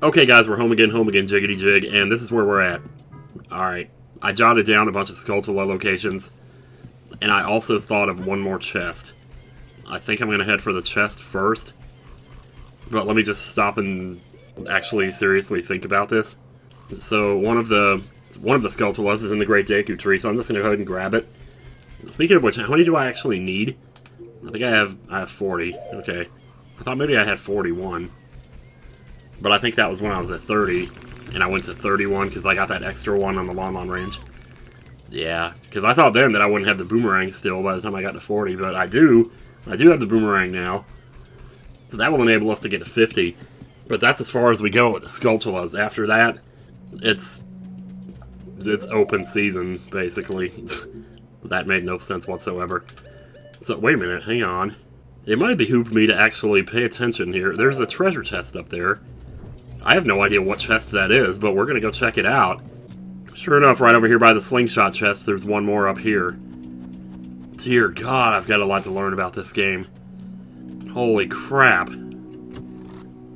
Okay guys, we're home again, jiggity jig, and this is where we're at. Alright, I jotted down a bunch of Skulltula locations, and I also thought of one more chest. I think I'm going to head for the chest first, but let me just stop and actually seriously think about this. So one of the Skulltulas is in the Great Deku tree, so I'm just going to go ahead and grab it. Speaking of which, how many do I actually need? I think I have 40. Okay. I thought maybe I had 41. But I think that was when I was at 30, and I went to 31 because I got that extra one on the Lon range. Yeah, because I thought then that I wouldn't have the Boomerang still by the time I got to 40, but I do. I do have the Boomerang now. So that will enable us to get to 50. But that's as far as we go with the Skulltulas. After that, it's open season, basically. That made no sense whatsoever. So, wait a minute, hang on. It might behoove me to actually pay attention here. There's a treasure chest up there. I have no idea what chest that is, but we're going to go check it out. Sure enough, right over here by the slingshot chest, there's one more up here. Dear God, I've got a lot to learn about this game. Holy crap. I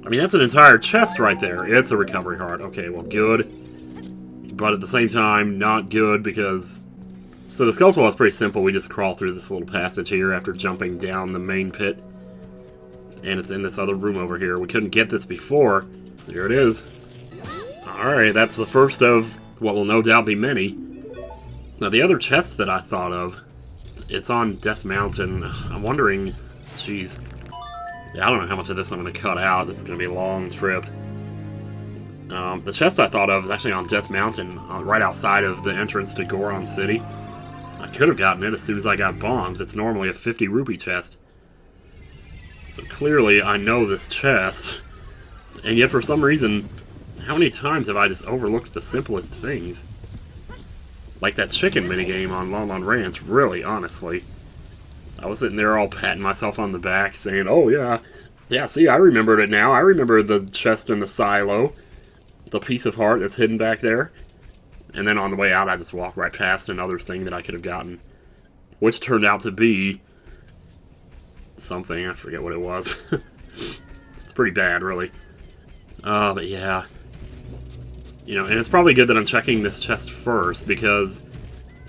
mean, that's an entire chest right there. It's a recovery heart. Okay, well, good. But at the same time, not good because... So the Skulltula is pretty simple. We just crawl through this little passage here after jumping down the main pit. And it's in this other room over here. We couldn't get this before. Here it is. Alright, that's the first of what will no doubt be many. Now the other chest that I thought of, it's on Death Mountain. I'm wondering, jeez. Yeah, I don't know how much of this I'm going to cut out. This is going to be a long trip. The chest I thought of is actually on Death Mountain, right outside of the entrance to Goron City. I could have gotten it as soon as I got bombs. It's normally a 50 rupee chest. So clearly I know this chest. And yet for some reason, how many times have I just overlooked the simplest things? Like that chicken minigame on Lon Ranch, really, honestly. I was sitting there all patting myself on the back, saying, oh yeah, see, I remembered it now. I remember the chest in the silo. The piece of heart that's hidden back there. And then on the way out, I just walked right past another thing that I could have gotten. Which turned out to be... something, I forget what it was. It's pretty bad, really. But yeah. You know, and it's probably good that I'm checking this chest first, because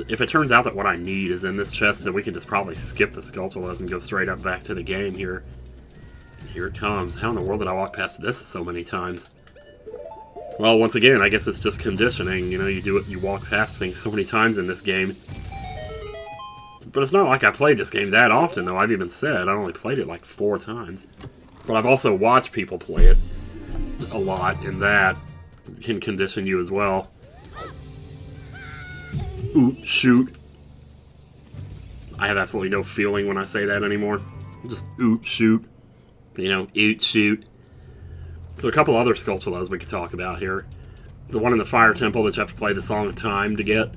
if it turns out that what I need is in this chest, then we can just probably skip the Skulltulas and go straight up back to the game here. Here it comes. How in the world did I walk past this so many times? Well, once again, I guess it's just conditioning. You know, you walk past things so many times in this game. But it's not like I played this game that often, though. I've even said I only played it like 4 times. But I've also watched people play it a lot, and that can condition you as well. Ooh, shoot. I have absolutely no feeling when I say that anymore. Just oot, shoot. You know, oot, shoot. So a couple other Skulltulas we could talk about here. The one in the Fire Temple that you have to play the Song of Time to get.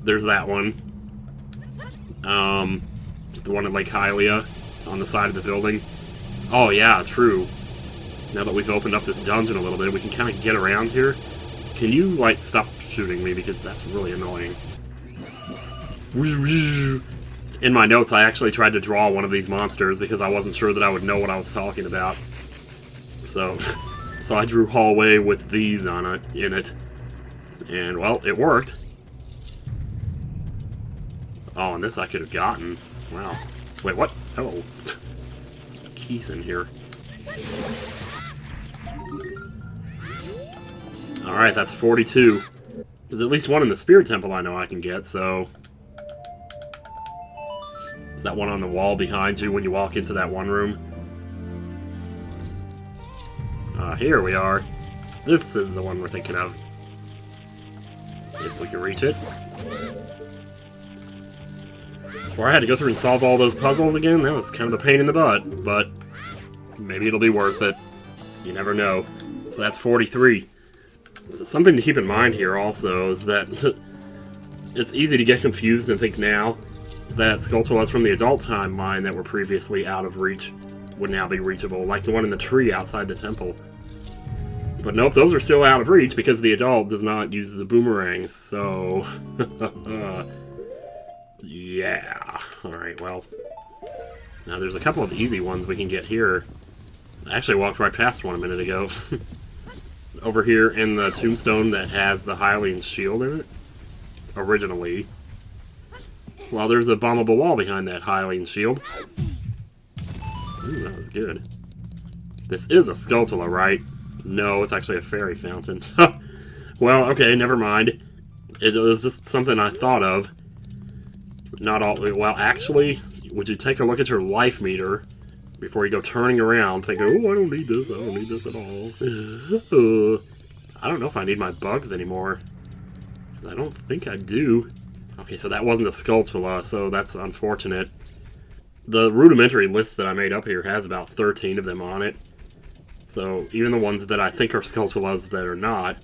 There's that one. It's the one in Lake Hylia on the side of the building. Oh yeah, true. Now that we've opened up this dungeon a little bit, we can kind of get around here. Can you, like, stop shooting me, because that's really annoying. In my notes, I actually tried to draw one of these monsters because I wasn't sure that I would know what I was talking about. So I drew hallway with these on it, in it. And, well, it worked. Oh, and this I could have gotten. Wow. Wait, what? Oh. There's some keys in here. Alright, that's 42. There's at least one in the Spirit Temple I know I can get, so... Is that one on the wall behind you when you walk into that one room? Here we are. This is the one we're thinking of. If we can reach it. Or I had to go through and solve all those puzzles again. That was kind of a pain in the butt, but maybe it'll be worth it. You never know. So that's 43. Something to keep in mind here also is that it's easy to get confused and think now that Skulltulas from the adult timeline that were previously out of reach would now be reachable, like the one in the tree outside the temple. But nope, those are still out of reach because the adult does not use the boomerang, so... yeah. Alright, well. Now there's a couple of easy ones we can get here. I actually walked right past one a minute ago. over here in the tombstone that has the Hylian shield in it, originally. Well, there's a bombable wall behind that Hylian shield. Ooh, that was good. This is a Skulltula, right? No, it's actually a fairy fountain. Well, okay, never mind. It was just something I thought of. Not all... Well, actually, would you take a look at your life meter before you go turning around thinking, oh, I don't need this, I don't need this at all. I don't know if I need my bugs anymore. I don't think I do. Okay, so that wasn't a Skulltula, so that's unfortunate. The rudimentary list that I made up here has about 13 of them on it. So even the ones that I think are Skulltulas that are not,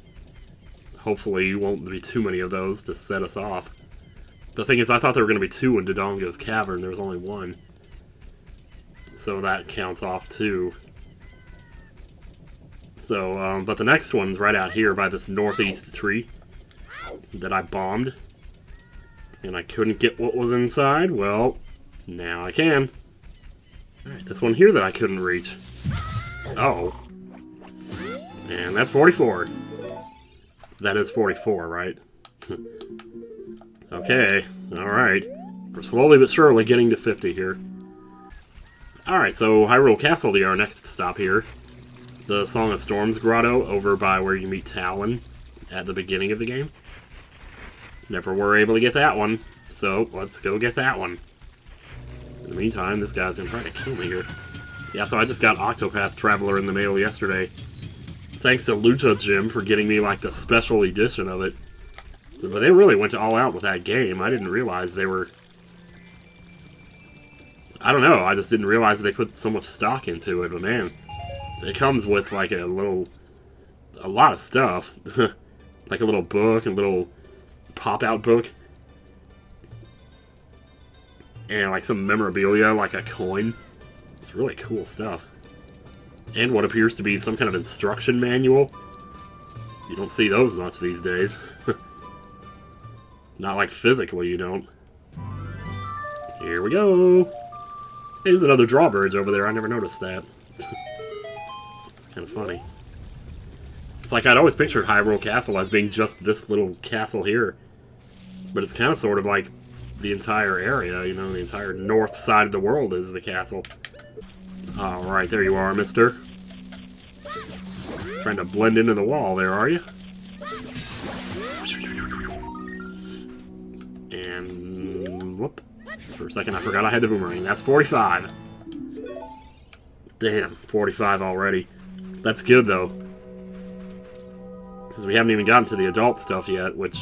hopefully won't be too many of those to set us off. The thing is, I thought there were going to be 2 in Dodongo's Cavern. There was only 1. So that counts off too. So, but the next one's right out here by this northeast tree that I bombed. And I couldn't get what was inside. Well, now I can. Alright, this one here that I couldn't reach. Oh. And that's 44. That is 44, right? Okay, alright. We're slowly but surely getting to 50 here. Alright, so Hyrule Castle to our next stop here. The Song of Storms grotto over by where you meet Talon at the beginning of the game. Never were able to get that one, so let's go get that one. In the meantime, this guy's gonna try to kill me here. Yeah, so I just got Octopath Traveler in the mail yesterday. Thanks to Lucha Jim for getting me, like, the special edition of it. But they really went all out with that game. I didn't realize they were... I don't know, I just didn't realize they put so much stock into it, but man, it comes with, like, a lot of stuff. Like a little book, a little pop-out book. And, like, some memorabilia, like a coin. It's really cool stuff. And what appears to be some kind of instruction manual. You don't see those much these days. Not like physically, you don't. Here we go! There's another drawbridge over there, I never noticed that. It's kind of funny. It's like I'd always pictured Hyrule Castle as being just this little castle here. But it's kind of sort of like the entire area, you know, the entire north side of the world is the castle. Alright, there you are, mister. Trying to blend into the wall there, are you? And... whoop. For a second I forgot I had the boomerang. That's 45. Damn, 45 already. That's good, though. Because we haven't even gotten to the adult stuff yet, which...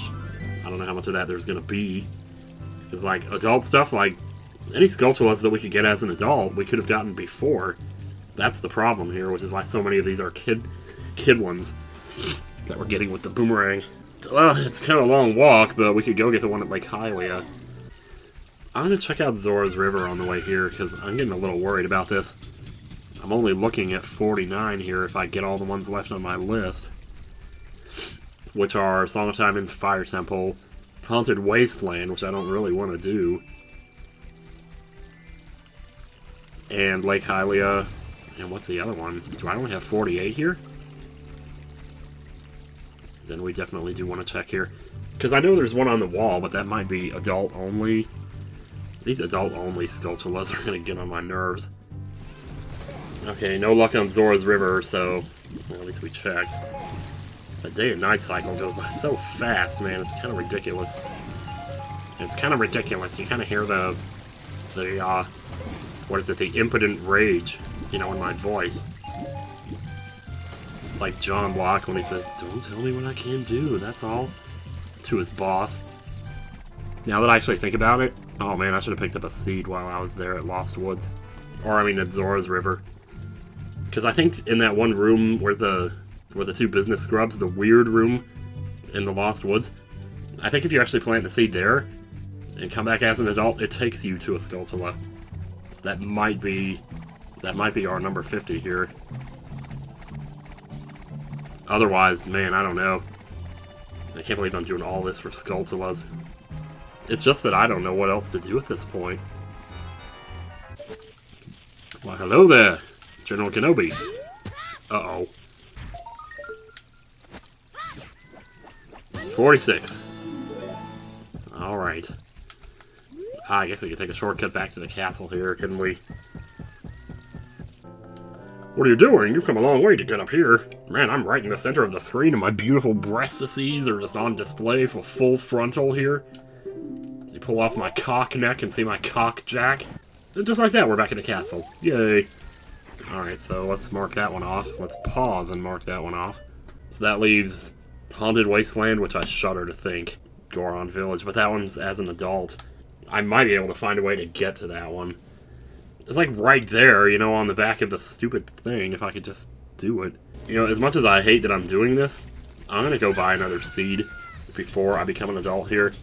I don't know how much of that there's going to be. Because, like, adult stuff, like... any Skulltulas that we could get as an adult, we could have gotten before. That's the problem here, which is why so many of these are kid ones that we're getting with the boomerang. Well, it's kind of a long walk, but we could go get the one at Lake Hylia. I'm going to check out Zora's River on the way here, because I'm getting a little worried about this. I'm only looking at 49 here if I get all the ones left on my list. Which are Song of Time and Fire Temple, Haunted Wasteland, which I don't really want to do, and Lake Hylia, and what's the other one? Do I only have 48 here? Then we definitely do want to check here. Because I know there's one on the wall, but that might be adult only. These adult-only Skulltulas are going to get on my nerves. Okay, no luck on Zora's River, so well, at least we checked. The day and night cycle goes by so fast, man. It's kind of ridiculous. It's kind of ridiculous. You kind of hear the what is it? The impotent rage, you know, in my voice. It's like John Locke when he says, "Don't tell me what I can do. That's all," to his boss. Now that I actually think about it, oh man, I should have picked up a seed while I was there at Lost Woods. Or, I mean, at Zora's River. Because I think in that one room where the 2 business scrubs, the weird room in the Lost Woods, I think if you actually plant the seed there and come back as an adult, it takes you to a Skulltula. So that might be our number 50 here. Otherwise, man, I don't know. I can't believe I'm doing all this for Skulltulas. It's just that I don't know what else to do at this point. Well, hello there, General Kenobi. Uh-oh. 46. Alright. I guess we could take a shortcut back to the castle here, couldn't we? What are you doing? You've come a long way to get up here. Man, I'm right in the center of the screen and my beautiful breastises are just on display for full frontal here. As you pull off my cock neck and see my cock jack. And just like that, we're back in the castle. Yay. Alright, so let's mark that one off. Let's pause and mark that one off. So that leaves Haunted Wasteland, which I shudder to think. Goron Village, but that one's as an adult. I might be able to find a way to get to that one. It's like right there, you know, on the back of the stupid thing, if I could just do it. You know, as much as I hate that I'm doing this, I'm gonna go buy another seed before I become an adult here.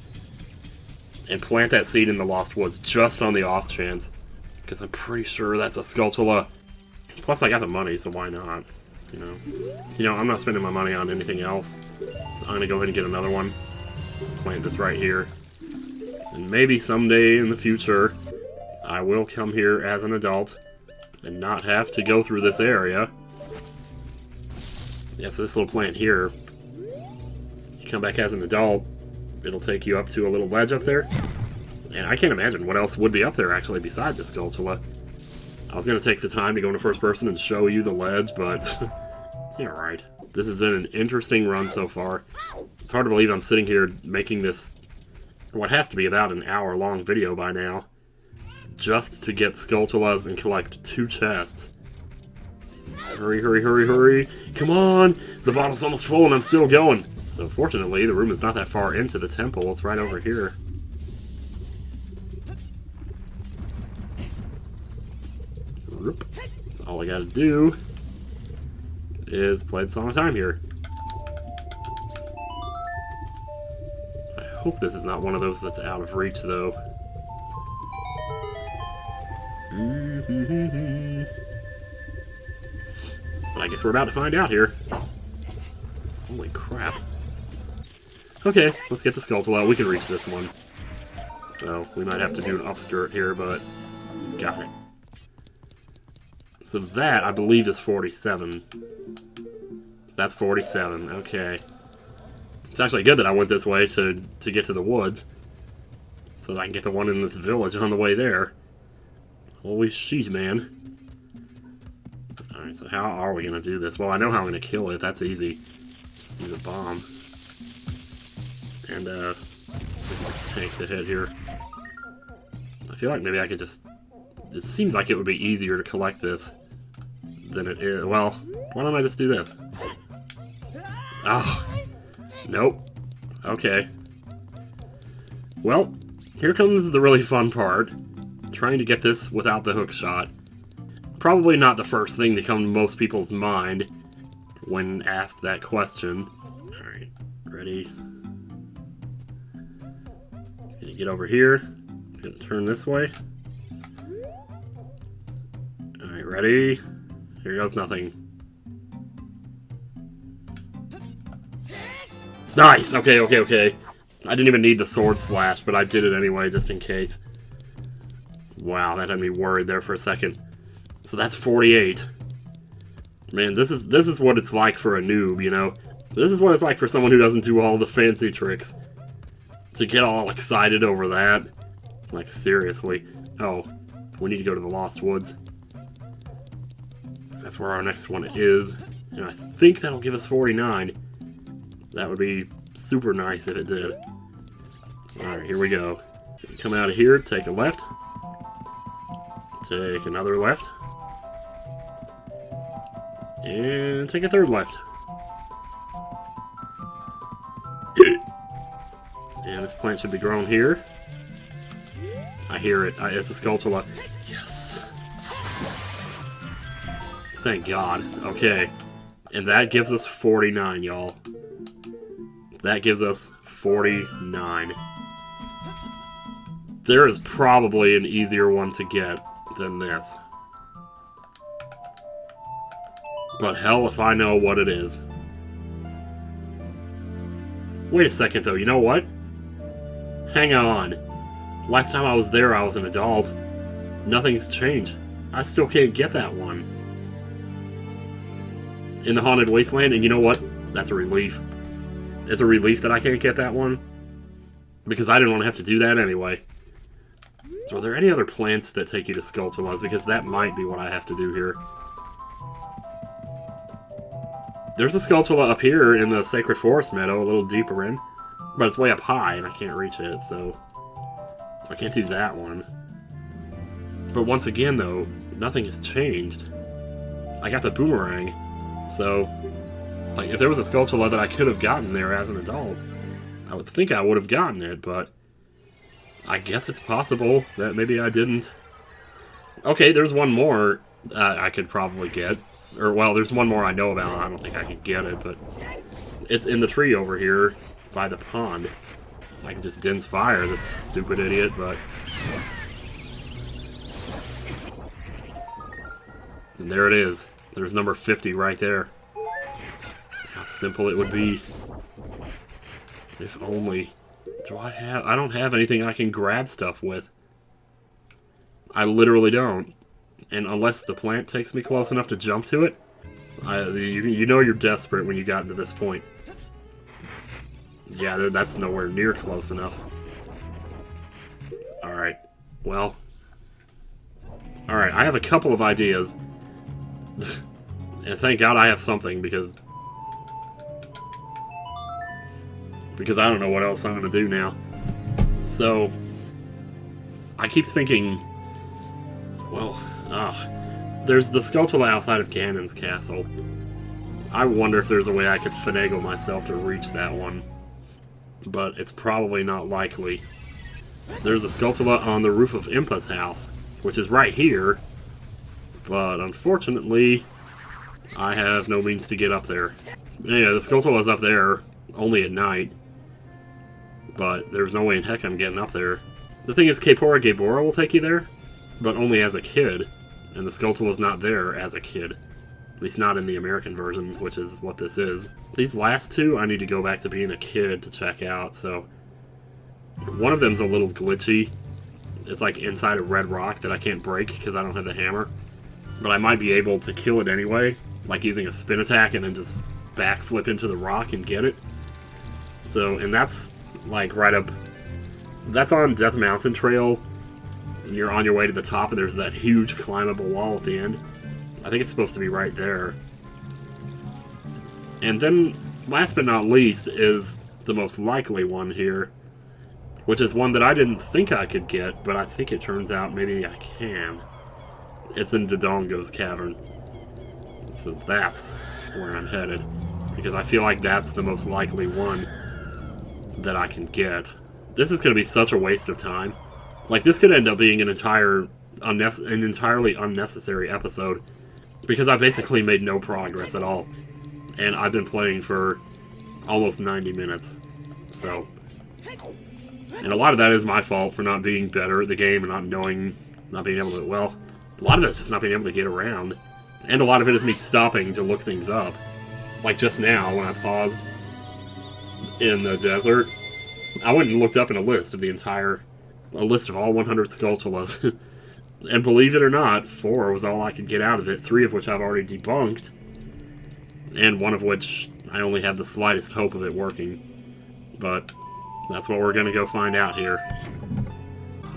And plant that seed in the Lost Woods, just on the off chance. Because I'm pretty sure that's a Skulltula. Plus I got the money, so why not? You know, I'm not spending my money on anything else. So I'm gonna go ahead and get another one. Plant this right here. And maybe someday in the future, I will come here as an adult and not have to go through this area. Yes, this little plant here. You come back as an adult, it'll take you up to a little ledge up there. And I can't imagine what else would be up there, actually, besides the Skulltula. I was going to take the time to go into first person and show you the ledge, but... yeah, right. This has been an interesting run so far. It's hard to believe I'm sitting here making this... what has to be about an hour-long video by now. Just to get Skulltulas and collect 2 chests. Hurry, hurry, hurry, hurry. Come on! The bottle's almost full and I'm still going. So fortunately, the room is not that far into the temple. It's right over here. So all I gotta do is play the Song of Time here. I hope this is not one of those that's out of reach, though. But I guess we're about to find out here. Holy crap. Okay, let's get the Skulltula. We can reach this one. So, we might have to do an upskirt here, but... got it. So that, I believe, is 47. That's 47, okay. It's actually good that I went this way to get to the woods. So that I can get the one in this village on the way there. Holy shit, man. Alright, so how are we going to do this? Well, I know how I'm going to kill it. That's easy. Just use a bomb. And, this tank the head here. I feel like maybe I could just... it seems like it would be easier to collect this than it is. Well, why don't I just do this? Oh. Nope. Okay. Well, here comes the really fun part. Trying to get this without the hook shot. Probably not the first thing to come to most people's mind when asked that question. Alright, ready? Gonna get over here. Gonna turn this way. Alright, ready? Here goes nothing. Nice! Okay, okay, okay. I didn't even need the sword slash, but I did it anyway, just in case. Wow, that had me worried there for a second. So that's 48. Man, this is what it's like for a noob, you know? This is what it's like for someone who doesn't do all the fancy tricks. To get all excited over that. Like, seriously. Oh, we need to go to the Lost Woods. That's where our next one is. And I think that'll give us 49. That would be super nice if it did. Alright, here we go. Come out of here, take a left. Take another left. And take a third left. And this plant should be grown here. I hear it. It's a Skulltula. Yes. Thank God. Okay. And that gives us 49, y'all. That gives us 49. There is probably an easier one to get than this. But hell if I know what it is. Wait a second though, you know what? Hang on. Last time I was there I was an adult. Nothing's changed. I still can't get that one. In the Haunted Wasteland, and you know what? That's a relief. It's a relief that I can't get that one, because I didn't want to have to do that anyway. So are there any other plants that take you to Skulltulas? Because that might be what I have to do here. There's a Skulltula up here in the Sacred Forest meadow, a little deeper in. But it's way up high, and I can't reach it, so I can't do that one. But once again, though, nothing has changed. I got the Boomerang, so like, if there was a Skulltula that I could have gotten there as an adult, I would think I would have gotten it, but I guess it's possible that maybe I didn't. Okay, there's one more I could probably get. Or, well, there's one more I know about. I don't think I can get it, but it's in the tree over here by the pond. So I can just Din's Fire, this stupid idiot, but... And there it is. There's number 50 right there. How simple it would be. If only... I don't have anything I can grab stuff with. I literally don't. And unless the plant takes me close enough to jump to it, you know you're desperate when you got to this point. Yeah, that's nowhere near close enough. Alright, well... Alright, I have a couple of ideas. And thank God I have something, because I don't know what else I'm going to do now. So, I keep thinking, well, there's the Skulltula outside of Ganon's castle. I wonder if there's a way I could finagle myself to reach that one. But it's probably not likely. There's a Skulltula on the roof of Impa's house, which is right here. But unfortunately, I have no means to get up there. Anyway, the Skulltula's up there, only at night. But there's no way in heck I'm getting up there. The thing is, Kaepora Gaebora will take you there, but only as a kid. And the Skulltula's not there as a kid. At least not in the American version, which is what this is. These last two, I need to go back to being a kid to check out, so... One of them's a little glitchy. It's like inside a red rock that I can't break because I don't have the hammer. But I might be able to kill it anyway, like using a spin attack and then just backflip into the rock and get it. So, and that's like right up... That's on Death Mountain Trail. And you're on your way to the top and there's that huge climbable wall at the end. I think it's supposed to be right there. And then, last but not least, is the most likely one here. Which is one that I didn't think I could get, but I think it turns out maybe I can. It's in Dodongo's Cavern. So that's where I'm headed. Because I feel like that's the most likely one that I can get. This is going to be such a waste of time. Like, this could end up being an entirely unnecessary episode. Because I've basically made no progress at all. And I've been playing for almost 90 minutes. So... And a lot of that is my fault for not being better at the game and not being able to, well, a lot of it's just not being able to get around. And a lot of it is me stopping to look things up. Like just now, when I paused in the desert, I went and looked up in a list of a list of all 100 Skulltulas. And believe it or not, 4 was all I could get out of it, 3 of which I've already debunked, and 1 of which I only had the slightest hope of it working. But... that's what we're going to go find out here.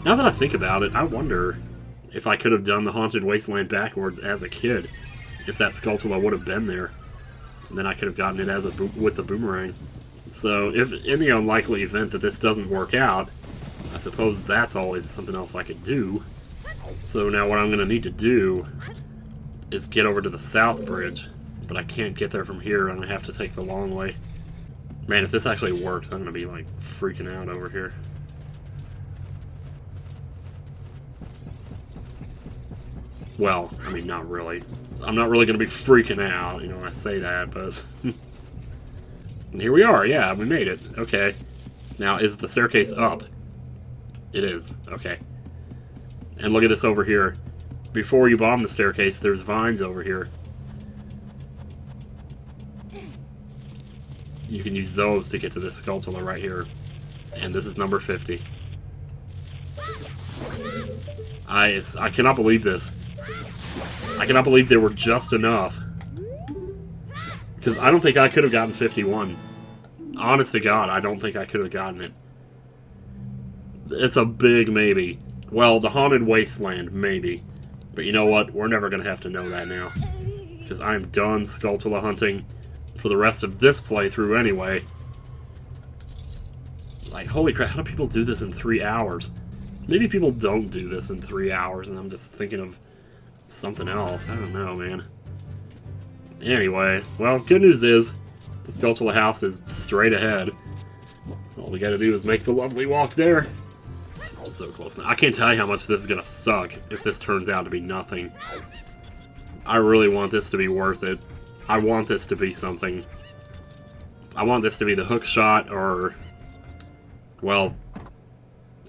Now that I think about it, I wonder if I could have done the Haunted Wasteland backwards as a kid. If that Skulltula would have been there. And then I could have gotten it as with the Boomerang. So, if in the unlikely event that this doesn't work out, I suppose that's always something else I could do. So now what I'm going to need to do is get over to the South Bridge. But I can't get there from here, I'm going to have to take the long way. Man, if this actually works, I'm going to be, like, freaking out over here. Well, I mean, not really. I'm not really going to be freaking out, you know, when I say that, but... And here we are, yeah, we made it. Okay. Now, is the staircase up? It is. Okay. And look at this over here. Before you bomb the staircase, there's vines over here. You can use those to get to this Skulltula right here. And this is number 50. I cannot believe this. I cannot believe there were just enough. Because I don't think I could have gotten 51. Honest to God, I don't think I could have gotten it. It's a big maybe. Well, the Haunted Wasteland, maybe. But you know what? We're never going to have to know that now. Because I'm done Skulltula hunting for the rest of this playthrough anyway. Like, holy crap, how do people do this in 3 hours? Maybe people don't do this in 3 hours, and I'm just thinking of something else. I don't know, man. Anyway, well, good news is, the Skulltula house is straight ahead. All we gotta do is make the lovely walk there. I'm so close now. I can't tell you how much this is gonna suck if this turns out to be nothing. I really want this to be worth it. I want this to be something. I want this to be the hook shot, or... well,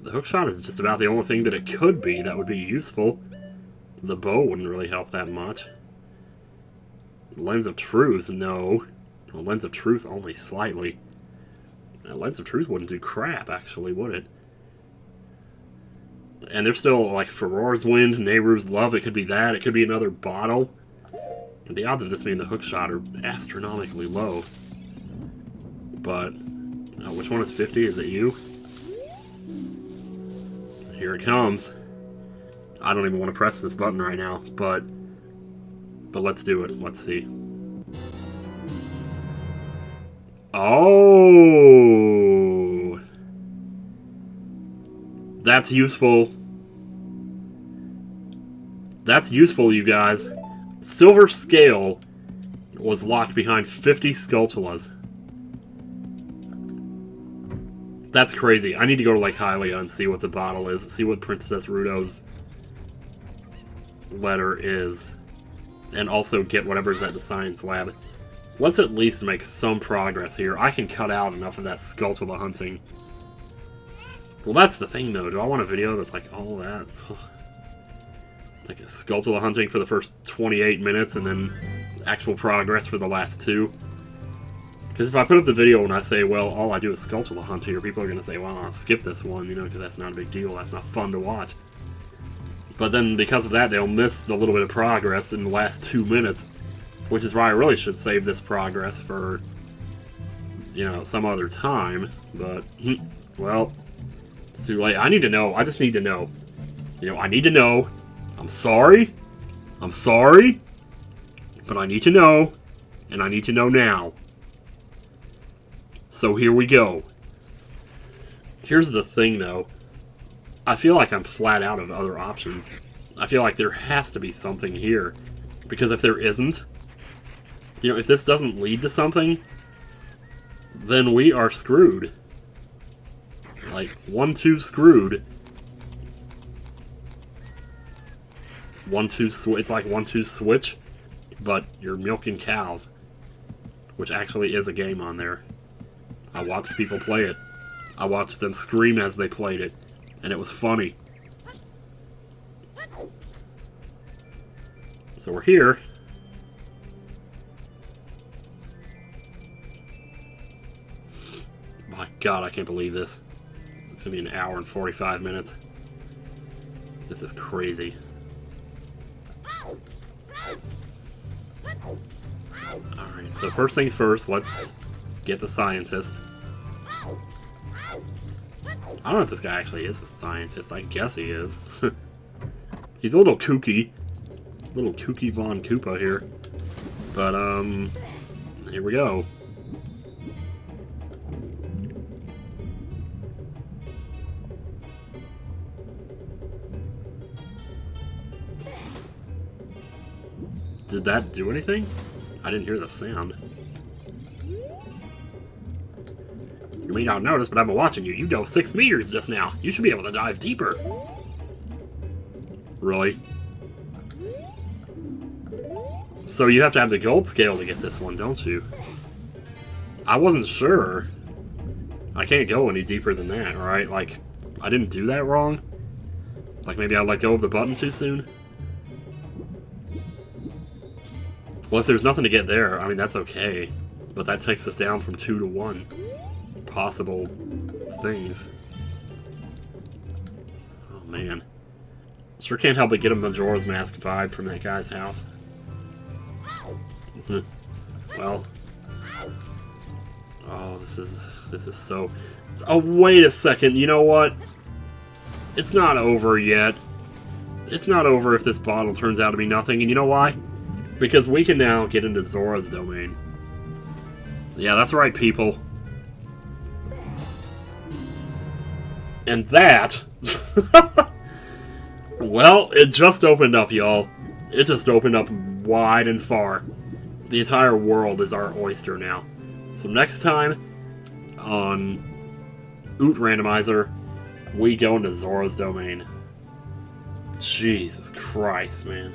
the hook shot is just about the only thing that it could be that would be useful. The bow wouldn't really help that much. Lens of Truth, no. Well, Lens of Truth only slightly. Lens of Truth wouldn't do crap, actually, would it? And there's still, like, Ferore's Wind, Nehru's Love, it could be that, it could be another bottle. The odds of this being the hook shot are astronomically low. But, which one is 50? Is it you? Here it comes. I don't even want to press this button right now, but let's do it. Let's see. Oh! That's useful. That's useful, you guys. Silver Scale was locked behind 50 Skulltulas. That's crazy. I need to go to Lake Hylia and see what the bottle is. See what Princess Rudo's letter is. And also get whatever's at the science lab. Let's at least make some progress here. I can cut out enough of that Skulltula hunting. Well, that's the thing, though. Do I want a video that's like all that? Like a Skulltula hunting for the first 28 minutes and then actual progress for the last 2? Because if I put up the video and I say, well, all I do is Skulltula hunt here, people are going to say, well, I'll skip this one, you know, because that's not a big deal. That's not fun to watch. But then, because of that, they'll miss the little bit of progress in the last 2 minutes. Which is why I really should save this progress for, you know, some other time. But, well, it's too late. I need to know. I just need to know. You know, I need to know. I'm sorry. I'm sorry. But I need to know. And I need to know now. So here we go. Here's the thing, though. I feel like I'm flat out of other options. I feel like there has to be something here. Because if there isn't, you know, if this doesn't lead to something, then we are screwed. Like, 1-2 screwed. 1-2 switch. It's like 1-2 switch, but you're milking cows. Which actually is a game on there. I watched people play it. I watched them scream as they played it. And it was funny. So we're here. My God, I can't believe this. It's gonna be an hour and 45 minutes. This is crazy. Alright, so first things first, let's get the scientist. I don't know if this guy actually is a scientist. I guess he is. He's a little kooky. Little kooky Von Koopa here. But, here we go. Did that do anything? I didn't hear the sound. You may not notice, but I've been watching you. You dove 6 meters just now. You should be able to dive deeper. Really? So you have to have the gold scale to get this one, don't you? I wasn't sure. I can't go any deeper than that, right? Like, I didn't do that wrong? Like, maybe I let go of the button too soon? Well, if there's nothing to get there, I mean, that's okay. But that takes us down from 2 to 1 possible things. Oh, man. Sure can't help but get a Majora's Mask vibe from that guy's house. Well. Oh, this is so... Oh, wait a second, you know what? It's not over yet. It's not over if this bottle turns out to be nothing, and you know why? Because we can now get into Zora's domain. Yeah, that's right, people. And that... well, it just opened up, y'all. It just opened up wide and far. The entire world is our oyster now. So next time on OoT Randomizer, we go into Zora's domain. Jesus Christ, man.